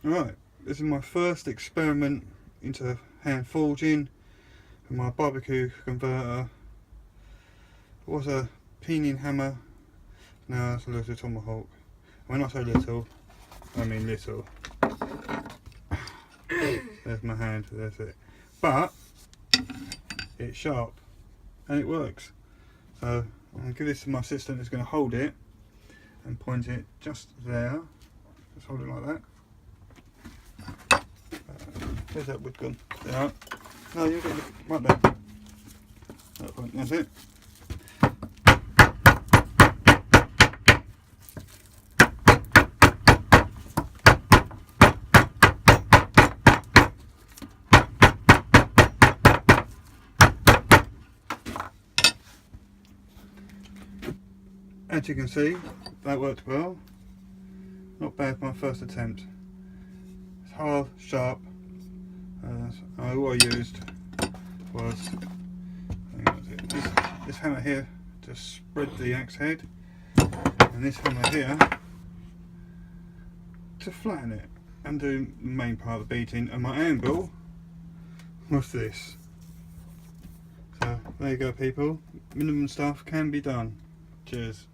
Right, this is my first experiment into hand forging with my BBQ converter. It was a peening hammer, now it's a little tomahawk. When I say little, I mean little. There's my hand, there's it. But it's sharp and it works. So I'm going to give this to my assistant who's going to hold it and point it just there. Just hold it like that. Where's that wood gone? There. No, you've got it right there. That point, that's it. As you can see, that worked well. Not bad for my first attempt. It's hard, sharp. All I used was this hammer here to spread the axe head, and this hammer here to flatten it and do the main part of the beating. And my angle was this. So there you go, people. Minimum stuff can be done. Cheers.